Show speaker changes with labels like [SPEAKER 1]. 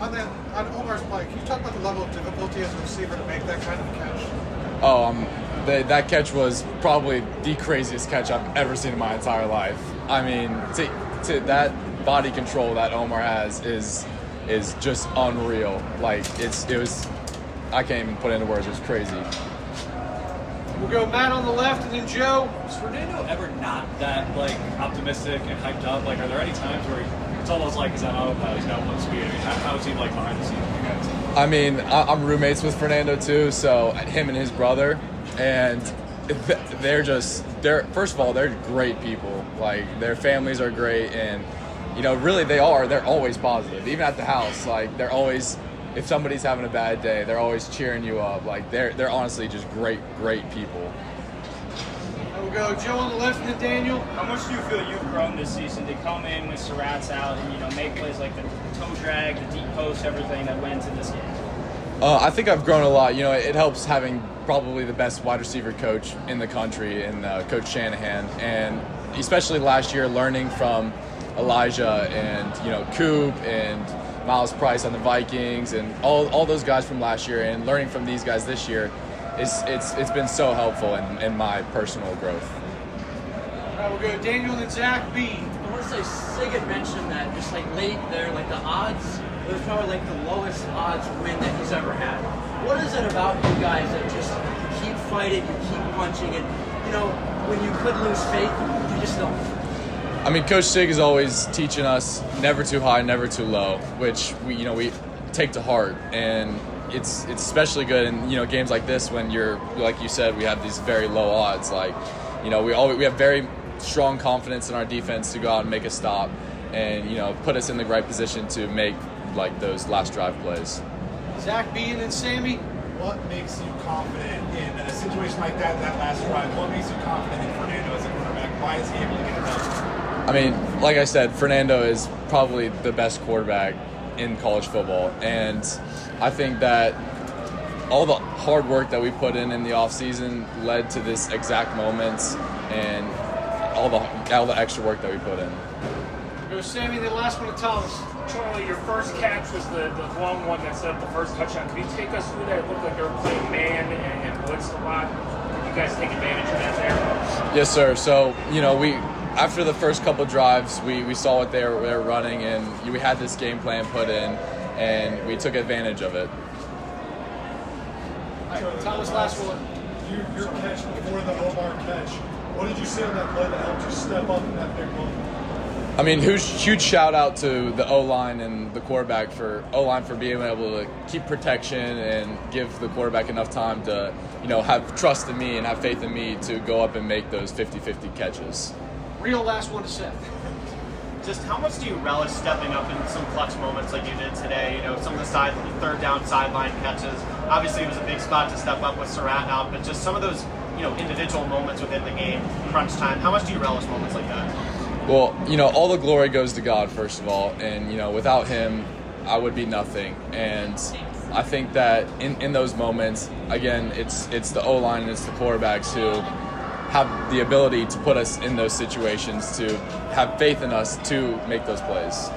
[SPEAKER 1] On Omar's play, can you talk about the level of difficulty as a receiver to make that kind of catch?
[SPEAKER 2] That catch was probably the craziest catch I've ever seen in my entire life. I mean, to that body control that Omar has is just unreal. Like it was, I can't even put it into words. It was crazy.
[SPEAKER 1] We'll go Matt on the left and then Joe.
[SPEAKER 3] Is Fernando ever not that optimistic and hyped up? Are there any times where it's almost like he's on autopilot, he's got one speed? I mean, how is he behind the scenes with you guys?
[SPEAKER 2] I mean, I'm roommates with Fernando too, so him and his brother, and they're first of all, they're great people. Their families are great, and really they're always positive. Even at the house, they're always, if somebody's having a bad day, they're always cheering you up. They're honestly just great people.
[SPEAKER 1] We'll go Joe on the left and then Daniel.
[SPEAKER 4] How much do you feel you've grown this season to come in with Surratt's out and make plays like the toe drag, the deep post, everything that went into this game?
[SPEAKER 2] I think I've grown a lot. It helps having probably the best wide receiver coach in the country, in Coach Shanahan, and especially last year learning from Elijah and Coop and Miles Price on the Vikings and all those guys from last year, and learning from these guys this year, it's been so helpful in my personal growth.
[SPEAKER 1] All right, we'll go Daniel and then Zach B.
[SPEAKER 5] I want to say Sig had mentioned that just late there, the odds, it was probably the lowest odds win that he's ever had. What is it about you guys that just keep fighting, you keep punching, and when you could lose faith, you just don't?
[SPEAKER 2] I mean, Coach Sig is always teaching us never too high, never too low, which we take to heart, and it's especially good in games like this when like you said, we have these very low odds. We have very strong confidence in our defense to go out and make a stop, and put us in the right position to make those last drive plays.
[SPEAKER 1] Zach B and then Sammy.
[SPEAKER 6] What makes you confident in a situation like that last drive? What makes you confident in Fernando as a quarterback? Why is he able to get it done?
[SPEAKER 2] I mean, like I said, Fernando is probably the best quarterback in college football, and I think that all the hard work that we put in the offseason led to this exact moments and all the extra work that we put in.
[SPEAKER 1] Go Sammy, the last one to Thomas.
[SPEAKER 7] Charlie, your first catch was the long one that set up the first touchdown. Can you take us through that? It looked like they were playing man and blitzed a lot. Did you guys take advantage of that there?
[SPEAKER 2] Yes, sir. So, we after the first couple drives, we saw what they were running, and we had this game plan put in, and we took advantage of it.
[SPEAKER 1] All right, Thomas, last one.
[SPEAKER 6] Your catch before the Omar catch, what did you see on that play that helped you step up in that big moment?
[SPEAKER 2] I mean, huge shout out to the O-line and the quarterback for being able to keep protection and give the quarterback enough time to, have trust in me and have faith in me to go up and make those 50-50 catches.
[SPEAKER 1] Real last one to Seth.
[SPEAKER 8] Just how much do you relish stepping up in some clutch moments like you did today? Some of the third down sideline catches. Obviously, it was a big spot to step up with Surratt out, but just some of those, individual moments within the game, crunch time. How much do you relish moments like that?
[SPEAKER 2] Well, all the glory goes to God, first of all, and without Him, I would be nothing. And I think that in those moments, again, it's the O-line and it's the quarterbacks who have the ability to put us in those situations, to have faith in us to make those plays.